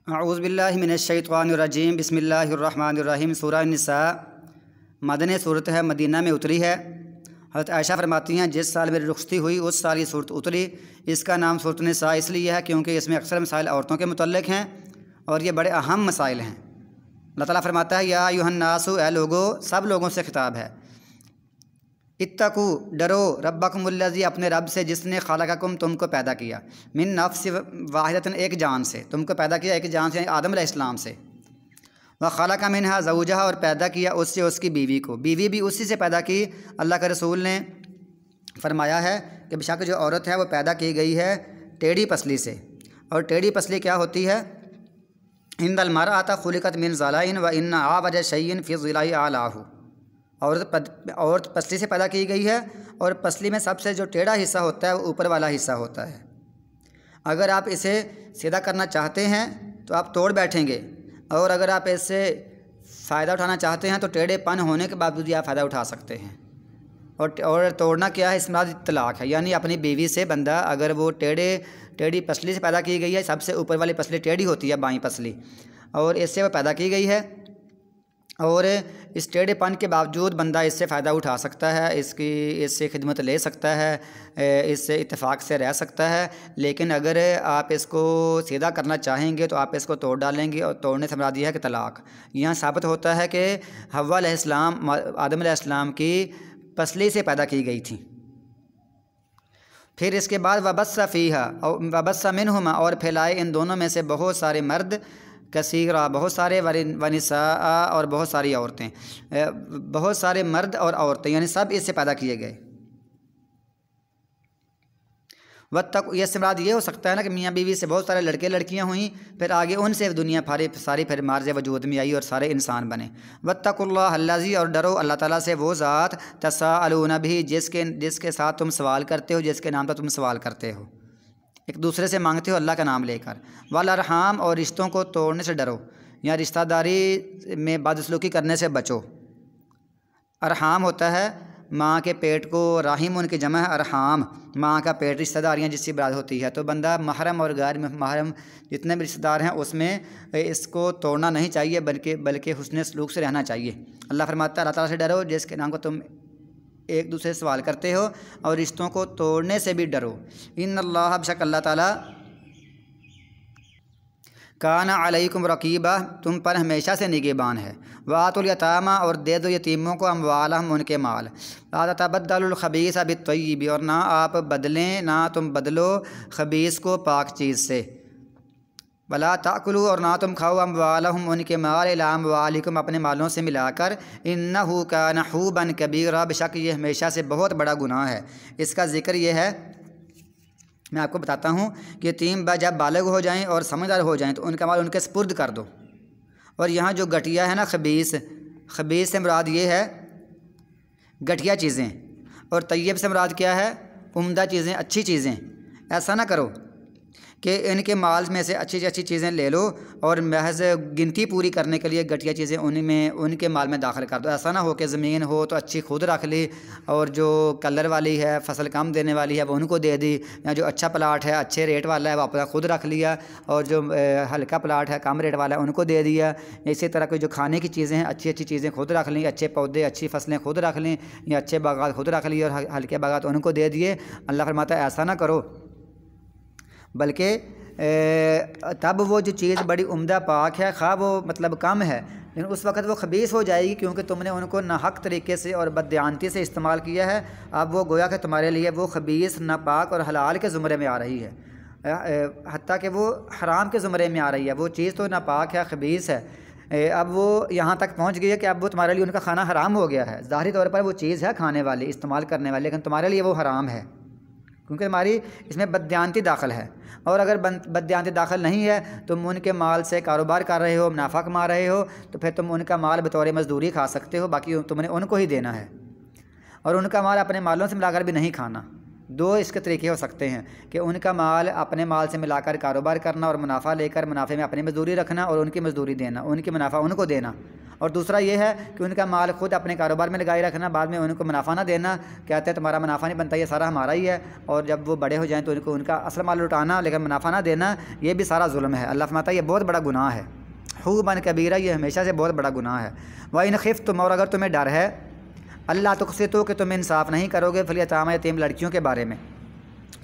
اعوذ باللہ من الشیطان الرجیم بسم اللہ الرحمن الرحیم۔ سورہ النساء مدنی صورت ہے، مدینہ میں اتری ہے۔ حضرت عائشہ فرماتی ہیں جس سال میری رخصتی ہوئی اس سال یہ صورت اتری۔ اس کا نام سورۃ النساء اس لیے ہے کیونکہ اس میں اکثر مسائل عورتوں کے متعلق ہیں اور یہ بڑے اہم مسائل ہیں۔ اللہ تعالیٰ فرماتا ہے یا ایھا الناس، اے لوگو، سب لوگوں سے خطاب ہے۔ اتقو، ڈرو، ربکم الذی، اپنے رب سے جس نے خلقکم، تم کو پیدا کیا، من نفس واحدۃ، ایک جان سے، تم کو پیدا کیا ایک جان سے، آدم علیہ السلام سے، وخلق منھا زوجھا، اور پیدا کیا اس سے اس کی بیوی کو، بیوی بھی اسی سے پیدا کی۔ اللہ کے رسول نے فرمایا ہے کہ بے شک جو عورت ہے وہ پیدا کی گئی ہے ٹیڑھی پسلی سے، اور ٹیڑھی پسلی کیا ہوتی ہے؟ ان المرأۃ خلقت من ضلع وان اعوج شیء فی الضلع اعلاہ، عورت پسلی سے پیدا کی گئی ہے، اور پسلی میں سب سے جو ٹیڑھا حصہ ہوتا ہے وہ اوپر والا حصہ ہوتا ہے۔ اگر آپ اسے سیدھا کرنا چاہتے ہیں تو آپ توڑ بیٹھیں گے، اور اگر آپ اس سے فائدہ اٹھانا چاہتے ہیں تو ٹیڑھے پن ہونے کے باوجود آپ فائدہ اٹھا سکتے ہیں۔ اور توڑنا کیا ہے؟ اس میں طلاق ہے، یعنی اپنی بیوی سے بندہ اگر وہ ٹیڑھی پسلی سے پیدا کی گئی ہے، سب سے اوپر والی پسلی ٹیڑھی ہوتی ہے، بائیں پسلی، اور اس سے وہ پیدا کی گئی ہے، اور اس ٹیڑھے پن کے باوجود بندہ اس سے فائدہ اٹھا سکتا ہے، اس سے خدمت لے سکتا ہے، اس سے اتفاق سے رہ سکتا ہے۔ لیکن اگر آپ اس کو سیدھا کرنا چاہیں گے تو آپ اس کو توڑ ڈالیں گے، اور توڑنے سے مراد یہ ہے کہ طلاق۔ یہاں ثابت ہوتا ہے کہ حوا علیہ السلام آدم علیہ السلام کی پسلی سے پیدا کی گئی تھی۔ پھر اس کے بعد وبث فیہا، وبث منہما، اور پھیلائے ان دونوں میں سے بہت سارے مرد، کثیرہ، بہت سارے، ونساء، اور بہت ساری عورتیں، بہت سارے مرد اور عورتیں، یعنی سب اس سے پیدا کیے گئے۔ یہ سے مراد یہ ہو سکتا ہے نا کہ میاں بیوی سے بہت سارے لڑکے لڑکیاں ہوئیں، پھر آگے ان سے دنیا ساری پھر مارج وجود میں آئی اور سارے انسان بنے۔ واتقوا اللہ الذی، اور ڈرو اللہ تعالیٰ سے وہ ذات، تساءلون بہ، جس کے ساتھ تم سوال کرتے ہو، جس کے نام پر تم سوال کرتے ہو، ایک دوسرے سے مانگتے ہو اللہ کا نام لے کر۔ والارحام، اور رشتوں کو توڑنے سے ڈرو، یا رشتہ داری میں بدسلوکی کرنے سے بچو۔ ارحام ہوتا ہے ماں کے پیٹ کو، رحیم ان کی جمع ہے ارحام، ماں کا پیٹ، رشتہ داریاں جس سے براد ہوتی ہے۔ تو بندہ محرم اور غیر محرم جتنے بھی رشتہ دار ہیں اس میں اس کو توڑنا نہیں چاہیے، بلکہ حسن سلوک سے رہنا چاہیے۔ اللہ فرماتا ہے اللہ تعالیٰ سے ڈرو جس کے نام کو تم ایک دوسرے سے سوال کرتے ہو، اور رشتوں کو توڑنے سے بھی ڈرو۔ ان اللہ، بشک اللہ تعالیٰ، کان علیکم رقیبہ، تم پر ہمیشہ سے نگہبان ہے۔ وآتوا الیتامی، اور دے دو یتیموں کو، اموالہم، ان کے مال۔ لا تتبدلوا الخبیث بالطیب، اور نہ آپ بدلیں، نہ تم بدلو خبیث کو پاک چیز سے۔ ولا تاکلوا، اور نہ تم کھاؤ، اموالہم، ان کے مال، الی اموالکم، اپنے مالوں سے ملا کر، انہ کان حوبا کبیرا، بشک یہ ہمیشہ سے بہت بڑا گناہ ہے۔ اس کا ذکر یہ ہے، میں آپ کو بتاتا ہوں کہ یتیم جب بالغ ہو جائیں اور سمجھدار ہو جائیں تو ان کا مال ان کے سپرد کر دو۔ اور یہاں جو گٹھیا ہے نا، خبیث سے مراد یہ ہے گٹھیا چیزیں، اور طیب سے مراد کیا ہے؟ عمدہ چیزیں، اچھی چیزیں۔ ایسا نہ کرو کہ ان کے مال میں سے اچھی اچھی چیزیں لے لو اور محض گنتی پوری کرنے کے لیے گھٹیا چیزیں ان کے مال میں داخل کر دو۔ ایسا نہ ہو کہ زمین ہو تو اچھی خود رکھ لی، اور جو کلر والی ہے، فصل کم دینے والی ہے، وہ ان کو دے دی، یا جو اچھا پلاٹ ہے، اچھے ریٹ والا ہے، وہ اپنا خود رکھ لیا، اور جو ہلکا پلاٹ ہے، کم ریٹ والا ہے، ان کو دے دیا۔ اسی طرح کی جو کھانے کی چیزیں ہیں، اچھی اچھی چیزیں خود رکھ لیں، اچھے پودے، اچھی فصلیں خود رکھ لیں، یا اچھے باغات خود رکھ لی اور ہلکے باغات ان کو دے دیے۔ اللہ فرماتا ہے ایسا نہ کرو، بلکہ تب وہ جو چیز بڑی عمدہ پاک ہے، خواہ وہ مطلب کم ہے، لیکن اس وقت وہ خبیث ہو جائے گی کیونکہ تم نے ان کو ناحق طریقے سے اور بددیانتی سے استعمال کیا ہے۔ اب وہ گویا کہ تمہارے لیے وہ خبیث، ناپاک اور حلال کے زمرے میں آ رہی ہے، حتیٰ کہ وہ حرام کے زمرے میں آ رہی ہے۔ وہ چیز تو ناپاک ہے، خبیث ہے، اب وہ یہاں تک پہنچ گئی ہے کہ اب وہ تمہارے لیے ان کا کھانا حرام ہو گیا ہے۔ ظاہری طور پر وہ چیز ہے کھانے والی، استعمال کرنے والی، لیکن تمہارے لیے وہ حرام ہے کیونکہ تمہاری اس میں بددیانتی داخل ہے۔ اور اگر بددیانتی داخل نہیں ہے، تم ان کے مال سے کاروبار کر رہے ہو، منافع کما رہے ہو، تو پھر تم ان کا مال بطور مزدوری کھا سکتے ہو، باقی تم نے ان کو ہی دینا ہے، اور ان کا مال اپنے مالوں سے ملا کر بھی نہیں کھانا۔ دو اس کے طریقے ہو سکتے ہیں کہ ان کا مال اپنے مال سے ملا کر کاروبار کرنا اور منافع لے کر منافع میں اپنی مزدوری رکھنا اور ان کی مزدوری دینا، ان کی منافع ان کو دینا، اور دوسرا یہ ہے کہ ان کا مال خود اپنے کاروبار میں لگائے رکھنا، بعد میں ان کو منافع نہ دینا، کہتے ہیں تمہارا منافع نہیں بنتا، یہ سارا ہمارا ہی ہے، اور جب وہ بڑے ہو جائیں تو ان کا اصل مال لٹانا لیکن منافع نہ دینا، یہ بھی سارا ظلم ہے۔ اللہ فرماتا ہے یہ بہت بڑا گناہ ہے، حوباً کبیرہ، یہ ہمیشہ سے بہت بڑا گناہ ہے۔ وَإِنْ خِفْتُمْ، اور اگر تمہیں ڈر ہے، اللہ تقسطوا کہ تم انصاف نہیں کرو گے، فی الیتامی، یتیم لڑکیوں کے بارے میں۔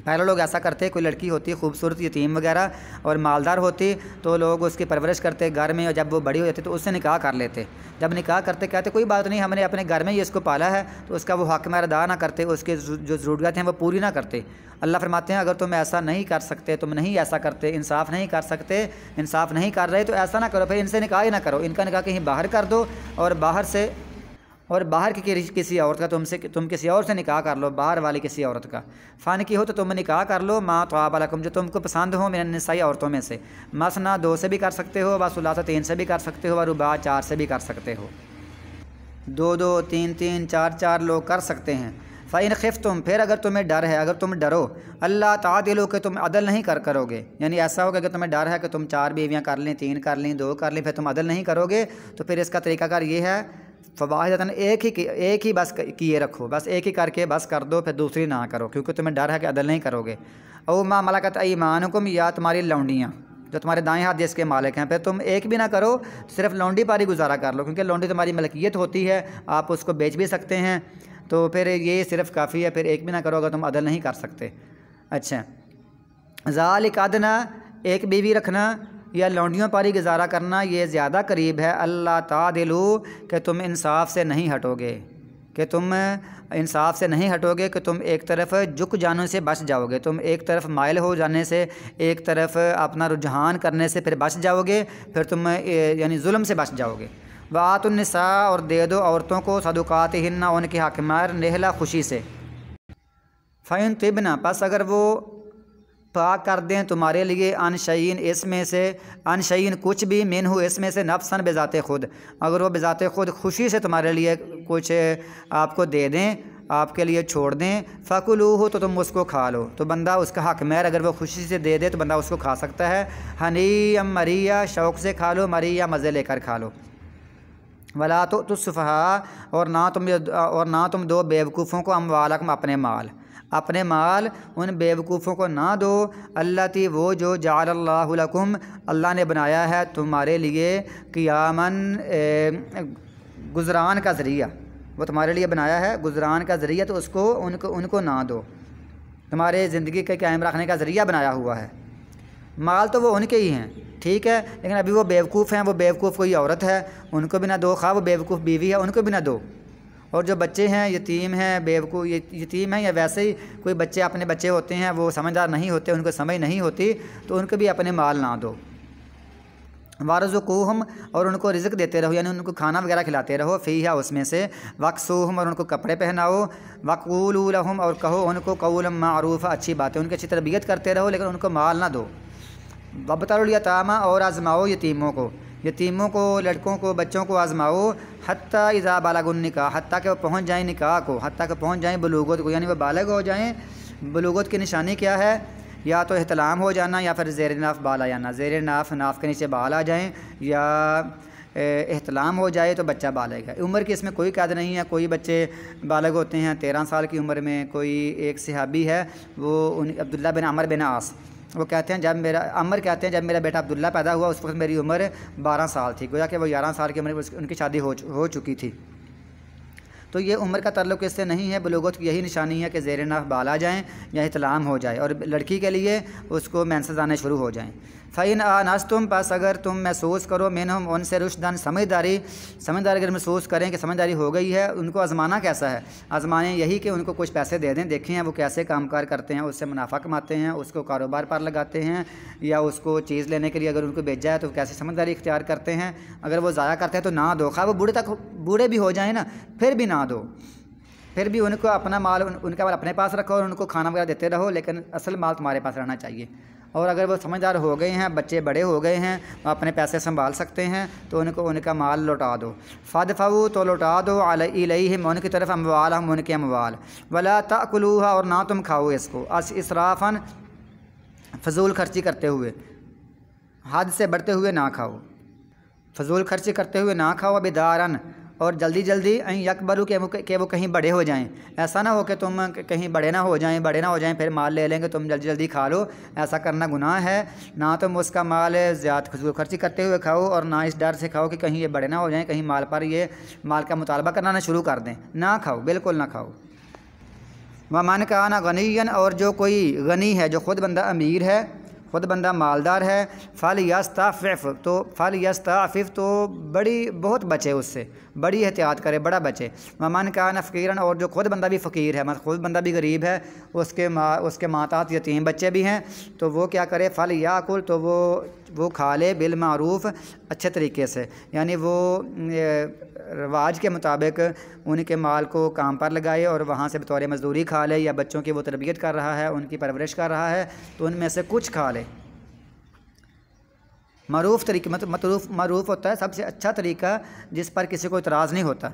پہلے لوگ ایسا کرتے، کوئی لڑکی ہوتی خوبصورت یتیم وغیرہ اور مالدار ہوتی تو لوگ اس کی پرورش کرتے گھر میں، اور جب وہ بڑی ہو جاتی تو اس سے نکاح کر لیتے۔ جب نکاح کرتے کہتے کوئی بات نہیں، ہم نے اپنے گھر میں ہی اس کو پالا ہے، تو اس کا وہ حق میں ادا نہ کرتے، اس کے جو ضروریات ہیں وہ پوری نہ کرتے۔ اللہ فرماتے ہیں اگر تم ایسا نہیں کر سکتے، تم نہیں ایسا کرتے، انصاف نہیں کر سکتے، انصاف نہیں کر رہے، تو ایسا نہ کرو، پھر ان سے نکاح ہی نہ کرو، ان کا نکاح کہیں باہر کر دو، اور باہر کی کسی عورت کا تم کسی اور سے نکاح کر لو، باہر والی کسی عورت کا۔ فن کی ہو تو تم نکاح کر لو، ما طاب لکم، جو تم کو پسند ہو، من النساء، عورتوں میں سے، مثنا 2 سے بھی کر سکتے ہو، وثلاث 3 سے بھی کر سکتے ہو، ورباع 4 سے بھی کر سکتے ہو، 2 3 4 لوگ کر سکتے ہیں۔ فَإِنْ خِفْتُمْ، پھر اگر تمہیں ڈر ہے، اگر تم ڈرو، اللہ تعدلوا، کہ تم عدل نہیں کرو گے، یعنی ایسا ہوگا کہ تمہیں ڈر ہے کہ تم 4 بیویاں کر لیں، 3 کر لیں، 2 کر لیں، پھر تم عدل نہیں کرو گے، تو پھر اس کا طریقہ کار یہ ہے فواحدۃ، ایک ہی بس کیے رکھو، بس ایک ہی کر کے بس کر دو، پھر دوسری نہ کرو، کیونکہ تمہیں ڈر ہے کہ عدل نہیں کرو گے۔ او ما ملکت ایمانکم، یا تمہاری لونڈیاں جو تمہارے دائیں ہاتھ جس کے مالک ہیں، پھر تم ایک بھی نہ کرو، صرف لونڈی پاری گزارا کر لو، کیونکہ لونڈی تمہاری ملکیت ہوتی ہے، آپ اس کو بیچ بھی سکتے ہیں، تو پھر یہ صرف کافی ہے، پھر ایک بھی نہ کرو اگر تم عدل نہیں کر سکتے۔ اچھا، ذالک ادنیٰ، ایک بیوی رکھنا یا لونڈیوں پاری گزارا کرنا، یہ زیادہ قریب ہے، اللہ تعدلوا، کہ تم انصاف سے نہیں ہٹو گے، کہ تم انصاف سے نہیں ہٹو گے، کہ تم ایک طرف جھک جانے سے بچ جاؤ گے، تم ایک طرف مائل ہو جانے سے، ایک طرف اپنا رجحان کرنے سے پھر بچ جاؤ گے، پھر تم یعنی ظلم سے بچ جاؤ گے۔ وآتوا النساء، اور دے دو عورتوں کو صدقاتہن، ان کے حق مہر، نہلا، خوشی سے۔ فَإِن طِبْنَ، پس اگر وہ پاک کر دیں تمہارے لیے، عن شیئن، اس میں سے، عن شیئن کچھ بھی، منہ اس میں سے، نفساً بذات خود، اگر وہ بذات خود خوشی سے تمہارے لیے کچھ آپ کو دے دیں، آپ کے لیے چھوڑ دیں، فَكُلُوهُ، تو تم اس کو کھا لو، تو بندہ اس کا حق مہر اگر وہ خوشی سے دے دے تو بندہ اس کو کھا سکتا ہے، ہنیئا مریئا، شوق سے کھا لو، مریئا، مزے لے کر کھا لو۔ وَلَا تُؤْتُوا السُّفَهَاءَ، اور نہ تم دو بیوقوفوں کو، اموالکم، اپنے مال ان بیوقوفوں کو نہ دو، اللاتی، وہ جو، جعل اللہ لکم، اللہ نے بنایا ہے تمہارے لیے، قیاماً، گزران کا ذریعہ، وہ تمہارے لیے بنایا ہے گزران کا ذریعہ، تو اس کو ان کو نہ دو، تمہارے زندگی کے قائم رکھنے کا ذریعہ بنایا ہوا ہے۔ مال تو وہ ان کے ہی ہیں، ٹھیک ہے، لیکن ابھی وہ بیوقوف ہیں، وہ بیوقوف کوئی عورت ہے، ان کو بھی نہ دو، خواہ وہ بیوقوف بیوی ہے، ان کو بھی نہ دو، اور جو بچے ہیں، یتیم ہیں، بیوقوف یتیم ہیں، یا ویسے ہی کوئی بچے اپنے بچے ہوتے ہیں، وہ سمجھدار نہیں ہوتے، ان کو سمجھ نہیں ہوتی، تو ان کو بھی اپنے مال نہ دو۔ وارزقوہم، اور ان کو رزق دیتے رہو، یعنی ان کو کھانا وغیرہ کھلاتے رہو، فیہا، اس میں سے، وکسوہم، اور ان کو کپڑے پہناؤ، وقولوا لہم، اور کہو ان کو قولا معروفا، اچھی باتیں، ان کی اچھی تربیت کرتے رہو، لیکن ان کو مال نہ دو۔ وابتلوا الیتامی، اور آزماؤ یتیموں کو، لڑکوں کو، بچوں کو آزماؤ، حتیٰ اذا بلغوا النکاح، حتیٰ کہ وہ پہنچ جائیں نکاح کو، حتیٰ کہ پہنچ جائیں بلوغت کو، یعنی وہ بالغ ہو جائیں۔ بلوغت کی نشانی کیا ہے؟ یا تو احتلام ہو جانا، یا پھر زیر ناف بال آ جانا، زیر ناف، ناف کے نیچے بال آ جائیں، یا احتلام ہو جائے تو بچہ بالغ ہے۔ عمر کی اس میں کوئی قید نہیں ہے، کوئی بچے بالغ ہوتے ہیں 13 سال کی عمر میں۔ کوئی ایک صحابی ہے، وہ عبداللہ بن عمر بن عاص، وہ کہتے ہیں عمر کہتے ہیں جب میرا بیٹا عبداللہ پیدا ہوا اس وقت میری عمر 12 سال تھی، گویا کہ وہ 11 سال کی عمر میں ان کی شادی ہو چکی تھی۔ تو یہ عمر کا تعلق اس سے نہیں ہے، بلوغت کی یہی نشانی ہے کہ زیر ناف بال آ جائیں یا احتلام ہو جائے، اور لڑکی کے لیے اس کو مینسز آنے شروع ہو جائیں۔ فَإِنْ آنَسْتُمْ، پس اگر تم محسوس کرو، مِنْهُمْ، ان سے، رشدن، سمجھداری اگر محسوس کریں کہ سمجھداری ہو گئی ہے، ان کو آزمانا کیسا ہے؟ آزمانے یہی کہ ان کو کچھ پیسے دے دیں، دیکھیں ہیں وہ کیسے کام کار کرتے ہیں، اس سے منافع کماتے ہیں، اس کو کاروبار پر لگاتے ہیں، یا اس کو چیز لینے کے لیے اگر ان کو بھیجا ہے تو کیسے سمجھداری اختیار کرتے ہیں۔ اگر وہ ضائع کرتے ہیں تو نہ دو، خواہ وہ بوڑھے بھی ہو جائیں نا، پھر بھی نہ دو، پھر بھی ان کو اپنا مال، ان کا مال اپنے پاس رکھو، اور ان کو کھانا وغیرہ دیتے رہو، لیکن اصل مال تمہارے پاس رہنا چاہیے۔ اور اگر وہ سمجھدار ہو گئے ہیں، بچے بڑے ہو گئے ہیں، اپنے پیسے سنبھال سکتے ہیں، تو ان کو ان کا مال لوٹا دو۔ فادفعوا، تو لوٹا دو، الیہم، ان کی طرف، اموالہم، ان کے اموال، ولا تاکلوها، اور نہ تم کھاؤ اس کو، اسرافا، فضول خرچی کرتے ہوئے، حد سے بڑھتے ہوئے نہ کھاؤ، فضول خرچی کرتے ہوئے نہ کھاؤ بدارن، اور جلدی جلدی یکبرو کہ وہ کہیں بڑے ہو جائیں. ایسا نہ ہو کہ تم کہیں بڑے نہ ہو جائیں پھر مال لے لیں گے تم جلدی جلدی کھا لو. ایسا کرنا گناہ ہے. نہ تم اس کا مال زیادہ فضول خرچی کرتے ہوئے کھاؤ، اور نہ اس ڈر سے کھاؤ کہ کہیں یہ بڑے نہ ہو جائیں، کہیں مال پر یہ مال کا مطالبہ کرنا نہ شروع کر دیں. نہ کھاؤ، بالکل نہ کھاؤ. وَمَنْ كَانَ غَنِيًّا، اور جو کوئی غنی ہے، جو خود بندہ امیر ہے، خود بندہ مالدار ہے، فَلْيَسْتَعْفِفْ، تو بہت بچے، اس سے بڑی احتیاط کرے، بڑا بچے. وَمَنْ كَانَ فَقِيرًا، اور جو خود بندہ بھی فقیر ہے، مطلب خود بندہ بھی غریب ہے، اس کے ماتحت یتیم بچے بھی ہیں، تو وہ کیا کرے، فَلْيَأْكُلْ، تو وہ کھا لے بالمعروف، اچھے طریقے سے، یعنی وہ رواج کے مطابق ان کے مال کو کام پر لگائے اور وہاں سے بطور مزدوری کھا لے، یا بچوں کی وہ تربیت کر رہا ہے، ان کی پرورش کر رہا ہے، تو ان میں سے کچھ کھا لے. معروف طریقے، معروف ہوتا ہے سب سے اچھا طریقہ جس پر کسی کو اعتراض نہیں ہوتا.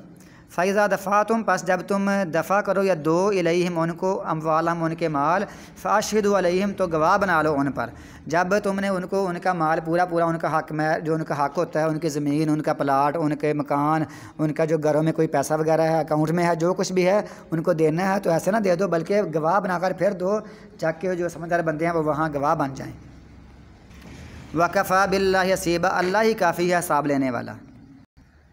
فَإِذَا دَفَعْتُمْ، پس جب تم دفع کرو یا دو الیہم ان کو، اموالہم ان کے مال، فَأَشْهِدُوا عَلَيْهِمْ، تو گواہ بنا لو ان پر. جب تم نے ان کو ان کا مال پورا ان کا حق میں جو ان کا حق ہوتا ہے، ان کی زمین، ان کا پلاٹ، ان کے مکان، ان کا جو گھروں میں کوئی پیسہ وغیرہ ہے، اکاؤنٹ میں ہے، جو کچھ بھی ہے ان کو دینا ہے، تو ایسے نہ دے دو، بلکہ گواہ بنا کر پھر دو، تاکہ جو سمجھدار بندے ہیں وہ وہاں گواہ بن جائیں. وَكَفَى بِاللَّهِ حَسِيبًا، اللہ ہی کافی ہے حساب لینے والا.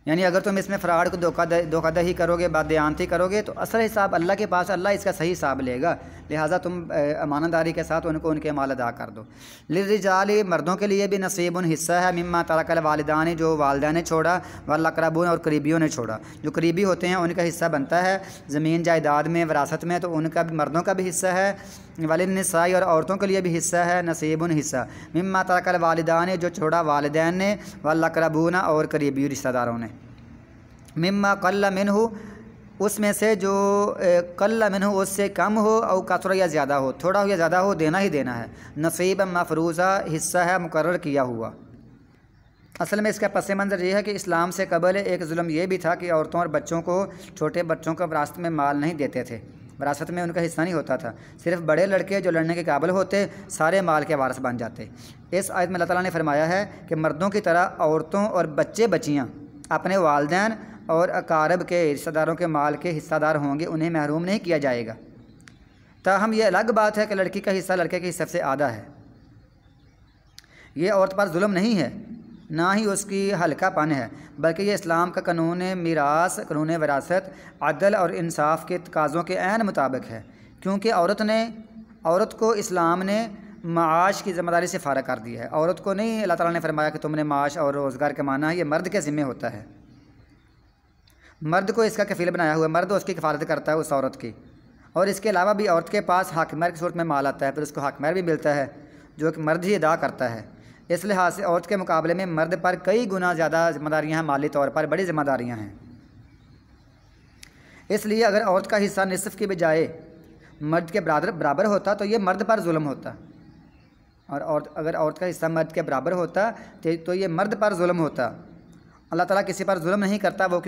یعنی اگر تم اس میں فراڈ کو دھوکہ دہی کرو گے، بددیانتی کرو گے، تو اصل حساب اللہ کے پاس، اللہ اس کا صحیح حساب لے گا. لہٰذا تم امانت داری کے ساتھ ان کو ان کے مال ادا کر دو. للرجال، مردوں کے لیے بھی نصیب حصہ ہے، مما ترک الوالدان، جو والدین نے چھوڑا، والاقربون، اور قریبیوں نے چھوڑا. جو قریبی ہوتے ہیں ان کا حصہ بنتا ہے زمین جائیداد میں، وراثت میں، تو ان کا بھی، مردوں کا بھی حصہ ہے. وللنساء، اور عورتوں کے لیے بھی حصہ ہے، نصیب حصہ، مما ترک الوالدان، جو چھوڑا والدین نے، والاقربون، اور قریبی رشتہ داروں نے. مما قل منہ، اس میں سے جو قل منہ، اس سے کم ہو، او کثر، یا زیادہ ہو، تھوڑا ہو یا زیادہ ہو، دینا ہی دینا ہے. نصیبا مفروضہ، حصہ ہے مقرر کیا ہوا. اصل میں اس کا پس منظر یہ ہے کہ اسلام سے قبل ایک ظلم یہ بھی تھا کہ عورتوں اور بچوں کو، چھوٹے بچوں کو وراثت میں مال نہیں دیتے تھے، وراثت میں ان کا حصہ نہیں ہوتا تھا. صرف بڑے لڑکے جو لڑنے کے قابل ہوتے سارے مال کے وارث بن جاتے. اس آیت میں اللہ تعالیٰ نے فرمایا ہے کہ مردوں کی طرح عورتوں اور بچے بچیاں اپنے والدین اور اقارب کے رشتہ داروں کے مال کے حصہ دار ہوں گے، انہیں محروم نہیں کیا جائے گا. تاہم یہ الگ بات ہے کہ لڑکی کا حصہ لڑکے کے حصے سے آدھا ہے. یہ عورت پر ظلم نہیں ہے، نہ ہی اس کی ہلکا پن ہے، بلکہ یہ اسلام کا قانون میراث، قانون وراثت، عدل اور انصاف کے تقاضوں کے عین مطابق ہے. کیونکہ عورت کو اسلام نے معاش کی ذمہ داری سے فارغ کر دیا ہے. عورت کو نہیں اللہ تعالیٰ نے فرمایا کہ تم نے معاش اور روزگار کمانا ہے، یہ مرد کے ذمہ ہوتا ہے. مرد کو اس کا کفیل بنایا ہوا ہے، مرد اس کی کفالت کرتا ہے اس عورت کی. اور اس کے علاوہ بھی عورت کے پاس حق مہر کی صورت میں مال آتا ہے، پھر اس کو حق مہر بھی ملتا ہے جو کہ مرد ہی ادا کرتا ہے. اس لحاظ سے عورت کے مقابلے میں مرد پر کئی گنا زیادہ ذمہ داریاں ہیں، مالی طور پر بڑی ذمہ داریاں ہیں. اس لیے اگر عورت کا حصہ نصف کی بجائے مرد کے برابر ہوتا تو یہ مرد پر ظلم ہوتا، اور اگر عورت کا حصہ مرد کے برابر ہوتا تو یہ مرد پر ظلم ہوتا. اللہ تعالیٰ کسی پر ظلم نہیں کرتا، وہ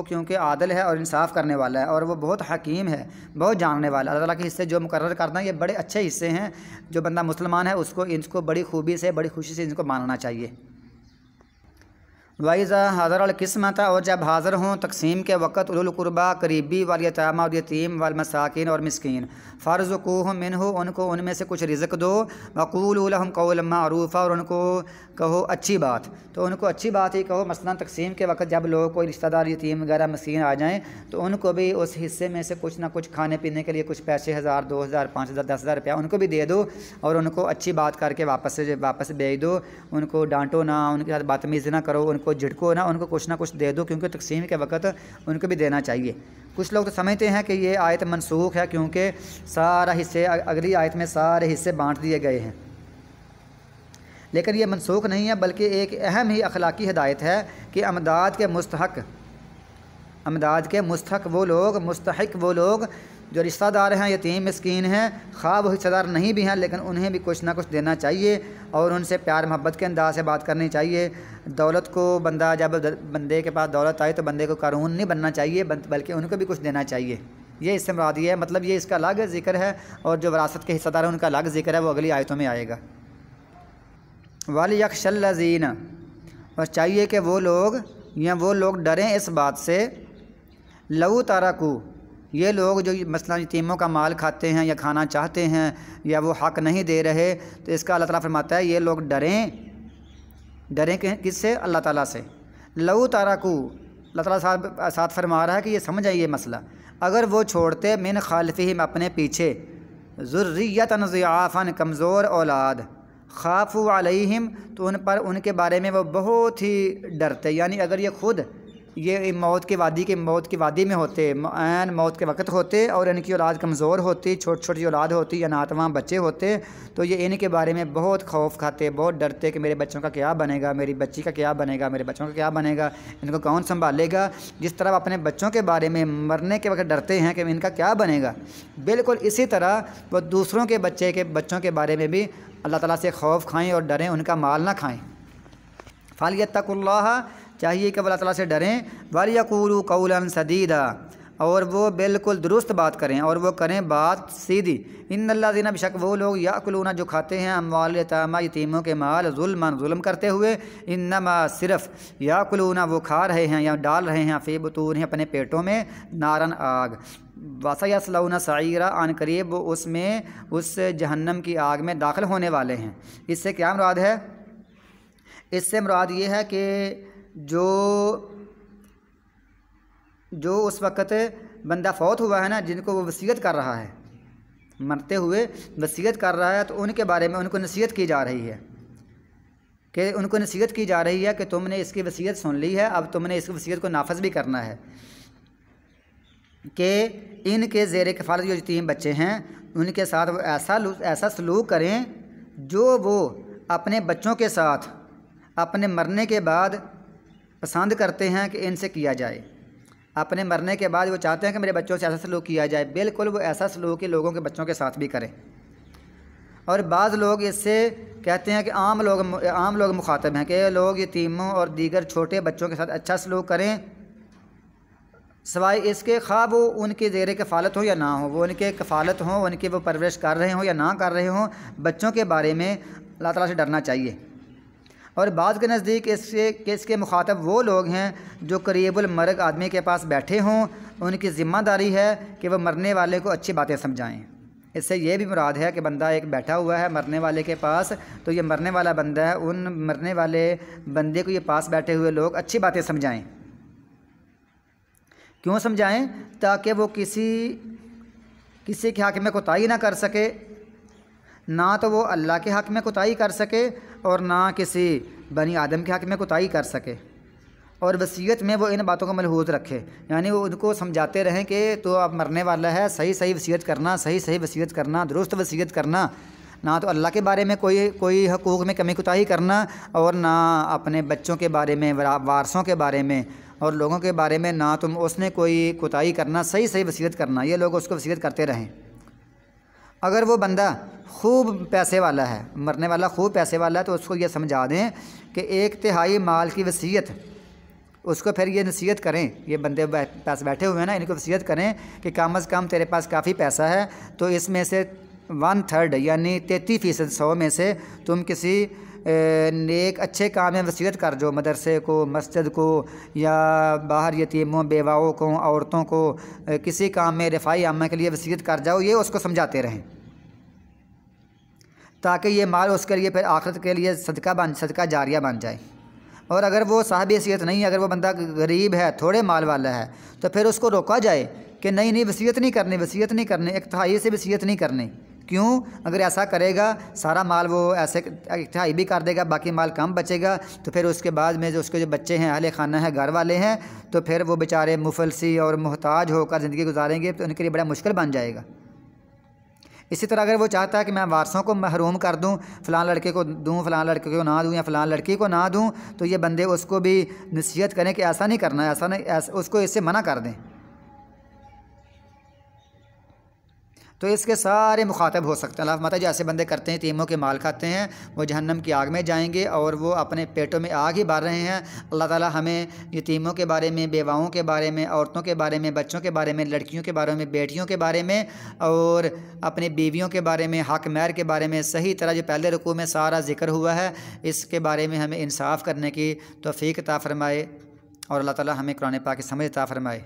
کیونکہ عادل ہے اور انصاف کرنے والا ہے، اور وہ بہت حکیم ہے، بہت جاننے والا ہے. اللہ تعالیٰ کے حصے جو مقرر کرنا یہ بڑے اچھے حصے ہیں. جو بندہ مسلمان ہے اس کو بڑی خوبی سے، بڑی خوشی سے ان کو ماننا چاہیے. وَإِذَا حَضَرَ الْقِسْمَةَ، اور جب حاضر ہوں تقسیم کے وقت، اولو القربیٰ، قریبی، والیتامى، اور یتیم، والمساکین، اور مسکین، فَارْزُقُوهُم مِّنْهُ، ان کو ان میں سے کچھ رزق دو. وَقُولُوا لَهُمْ قَوْلًا مَّعْرُوفًا، اور ان کو کہو اچھی بات. تو ان کو اچھی بات ہی کہو. مثلا تقسیم کے وقت جب لوگ کوئی رشتہ دار، یتیم وغیرہ، مسکین آ جائیں تو ان کو بھی اس حصے میں سے کچھ نہ کچھ کھانے پینے کے لیے کچھ پیسے، 1000، 2000، 5000، 10000 روپیہ ان کو بھی دے دو، اور ان کو اچھی بات کر کے واپس بھیج دو. ان کو ڈانٹو نہ، ان کے ساتھ بدتمیزی نہ کرو، ان کو جھڑکو نہ، ان کو کچھ نہ کچھ دے دو، کیونکہ تقسیم کے وقت ان کو بھی دینا چاہیے. کچھ لوگ تو سمجھتے ہیں کہ یہ آیت منسوخ ہے کیونکہ سارا حصے، اگلی آیت میں سارے حصے بانٹ دیے گئے ہیں. لیکن یہ منسوخ نہیں ہے، بلکہ ایک اہم ہی اخلاقی ہدایت ہے کہ امداد کے مستحق وہ لوگ جو رشتہ دار ہیں، یتیم مسکین ہیں، خواہ وہ رشتہ دار نہیں بھی ہیں، لیکن انہیں بھی کچھ نہ کچھ دینا چاہیے، اور ان سے پیار محبت کے انداز سے بات کرنی چاہیے. دولت کو جب بندے کے پاس دولت آئے تو بندے کو قارون نہیں بننا چاہیے، بلکہ ان کو بھی کچھ دینا چاہیے. یہ اس سے مراد یہ ہے، مطلب یہ اس کا الگ ذکر ہے، اور جو وراثت کے حصہ دار ہیں ان کا الگ ذکر ہے، وہ اگلی آیتوں میں آئے گا. وَلْيَخْشَ الَّذِينَ، اور چاہیے کہ وہ لوگ ڈریں اس بات سے لو تارکو، یہ لوگ جو مثلا یتیموں کا مال کھاتے ہیں یا کھانا چاہتے ہیں یا وہ حق نہیں دے رہے، تو اس کا اللہ تعالیٰ فرماتا ہے یہ لوگ ڈریں کس سے؟ اللہ تعالیٰ سے۔ لو تارکو، اللہ تعالیٰ ساتھ فرما رہا ہے کہ یہ سمجھ آئیے یہ مسئلہ، اگر وہ چھوڑتے من خلفہم اپنے پیچھے ذریۃ ضعافا کمزور اولاد، خافوا علیہم تو ان کے بارے میں وہ بہت ہی ڈرتے، یعنی اگر یہ خود یہ موت کی وادی میں ہوتے، عین موت کے وقت ہوتے اور ان کی اولاد کمزور ہوتی، چھوٹی اولاد ہوتی یا ناتواں بچے ہوتے، تو یہ ان کے بارے میں بہت خوف کھاتے، بہت ڈرتے کہ میرے بچوں کا کیا بنے گا، میری بچی کا کیا بنے گا، میرے بچوں کا کیا بنے گا، ان کو کون سنبھالے گا۔ جس طرح اپنے بچوں کے بارے میں مرنے کے وقت ڈرتے ہیں کہ ان کا کیا بنے گا، بالکل اسی طرح وہ دوسروں کے بچوں کے بارے میں بھی اللہ تعالیٰ سے خوف کھائیں اور ڈریں، ان کا مال نہ کھائیں۔ فَلْيَتَّقُوا اللَّهَ، چاہیے کہ وہ اللہ تعالیٰ سے ڈریں، وَلْيَقُولُوا قَوْلًا سَدِيدًا، اور وہ بالکل درست بات کریں اور وہ کریں بات سیدھی۔ ان الذین، بے شک وہ لوگ یاکلون جو کھاتے ہیں اموال الیتامی یتیموں کے مال، ظلم کرتے ہوئے، انما صرف یاکلون وہ کھا رہے ہیں یا ڈال رہے ہیں، فی بطونہم اپنے پیٹوں میں، نارن آگ، وَسَيَصْلَوْنَ سَعِيرًا عن قریب وہ اس جہنم کی آگ میں داخل ہونے والے ہیں۔ اس سے کیا مراد ہے؟ اس سے مراد یہ ہے کہ جو اس وقت بندہ فوت ہوا ہے نا، جن کو وہ وصیت کر رہا ہے، مرتے ہوئے وصیت کر رہا ہے، تو ان کے بارے میں ان کو نصیحت کی جا رہی ہے کہ تم نے اس کی وصیت سن لی ہے، اب تم نے اس کی وصیت کو نافذ بھی کرنا ہے کہ ان کے زیر کفالت جو یتیم بچے ہیں ان کے ساتھ وہ ایسا سلوک کریں جو وہ اپنے بچوں کے ساتھ اپنے مرنے کے بعد پسند کرتے ہیں کہ ان سے کیا جائے۔ اپنے مرنے کے بعد وہ چاہتے ہیں کہ میرے بچوں سے ایسا سلوک کیا جائے، بالکل وہ ایسا سلوک ہی لوگوں کے بچوں کے ساتھ بھی کریں۔ اور بعض لوگ اس سے کہتے ہیں کہ عام لوگ مخاطب ہیں کہ لوگ یتیموں اور دیگر چھوٹے بچوں کے ساتھ اچھا سلوک کریں، سوائے اس کے خواہ وہ ان کے زیر کفالت ہو یا نہ ہو، وہ ان کے کفالت ہوں، ان کی وہ پرورش کر رہے ہوں یا نہ کر رہے ہوں، بچوں کے بارے میں اللہ تعالیٰ سے ڈرنا چاہیے۔ اور بعض کے نزدیک اس کے مخاطب وہ لوگ ہیں جو قریب المرگ آدمی کے پاس بیٹھے ہوں، ان کی ذمہ داری ہے کہ وہ مرنے والے کو اچھی باتیں سمجھائیں۔ اس سے یہ بھی مراد ہے کہ بندہ ایک بیٹھا ہوا ہے مرنے والے کے پاس، تو یہ مرنے والا بندہ ہے، ان مرنے والے بندے کو یہ پاس بیٹھے ہوئے لوگ اچھی باتیں سمجھائیں۔ کیوں سمجھائیں؟ تاکہ وہ کسی کے حق میں کوتاہی نہ کر سکے، نہ تو وہ اللہ کے حق میں کوتاہی کر سکے اور نہ کسی بنی آدم کے حق میں کوتاہی کر سکے، اور وصیت میں وہ ان باتوں کو ملحوظ رکھے، یعنی وہ ان کو سمجھاتے رہیں کہ تو اب مرنے والا ہے، صحیح وصیت کرنا، صحیح وصیت کرنا، درست وصیت کرنا، نہ تو اللہ کے بارے میں کوئی حقوق میں کمی کوتاہی کرنا، اور نہ اپنے بچوں کے بارے میں، وارثوں کے بارے میں اور لوگوں کے بارے میں نہ تم اس نے کوئی کوتاہی کرنا، صحیح وصیت کرنا، یہ لوگ اس کو وصیت کرتے رہیں۔ اگر وہ بندہ خوب پیسے والا ہے، مرنے والا خوب پیسے والا ہے، تو اس کو یہ سمجھا دیں کہ 1/3 مال کی وصیت، اس کو پھر یہ نصیحت کریں، یہ بندے پاس بیٹھے ہوئے ہیں نا، ان کو وصیت کریں کہ کم از کم تیرے پاس کافی پیسہ ہے، تو اس میں سے 1/3 یعنی 33% 100 میں سے تم کسی نیک اچھے کام میں وصیت کر جو، مدرسے کو، مسجد کو، یا باہر یتیموں بیواؤں کو، عورتوں کو کسی کام میں رفاعی عامہ کے لیے وصیت کر جاؤ، یہ اس کو سمجھاتے رہیں تاکہ یہ مال اس کے لیے پھر آخرت کے لیے صدقہ جاریہ بن جائے۔ اور اگر وہ صاحب حیثیت نہیں ہے، اگر وہ بندہ غریب ہے، تھوڑے مال والا ہے، تو پھر اس کو روکا جائے کہ نہیں وصیت نہیں کرنی، 1/3 سے وصیت نہیں کرنی۔ کیوں؟ اگر ایسا کرے گا سارا مال وہ ایسے 1/3 بھی کر دے گا، باقی مال کم بچے گا، تو پھر اس کے بعد میں جو اس کے جو بچے ہیں، اہل خانہ ہیں، گھر والے ہیں، تو پھر وہ بیچارے مفلسی اور محتاج ہو کر زندگی گزاریں گے، تو ان کے لیے بڑا مشکل بن جائے گا۔ اسی طرح اگر وہ چاہتا ہے کہ میں وارثوں کو محروم کر دوں، فلاں لڑکے کو دوں، فلاں لڑکے کو نہ دوں، یا فلاں لڑکی کو نہ دوں، تو یہ بندے اس کو بھی نصیحت کریں کہ ایسا نہیں کرنا ہے، اس کو اس سے منع کر دیں۔ تو اس کے سارے مخاطب ہو سکتے ہیں۔ اللہ فرماتا ہے جو ایسے بندے کرتے ہیں یتیموں کے مال کھاتے ہیں وہ جہنم کی آگ میں جائیں گے اور وہ اپنے پیٹوں میں آگ ہی بھر رہے ہیں۔ اللہ تعالیٰ ہمیں یتیموں کے بارے میں، بیواؤں کے بارے میں، عورتوں کے بارے میں، بچوں کے بارے میں، لڑکیوں کے بارے میں، بیٹیوں کے بارے میں اور اپنے بیویوں کے بارے میں، حق مہر کے بارے میں صحیح طرح جو پہلے رکوع میں سارا ذکر ہوا ہے اس کے بارے میں ہمیں انصاف کرنے کی توفیق عطا فرمائے، اور اللہ تعالیٰ ہمیں قرآن پاک کی سمجھ عطا فرمائے۔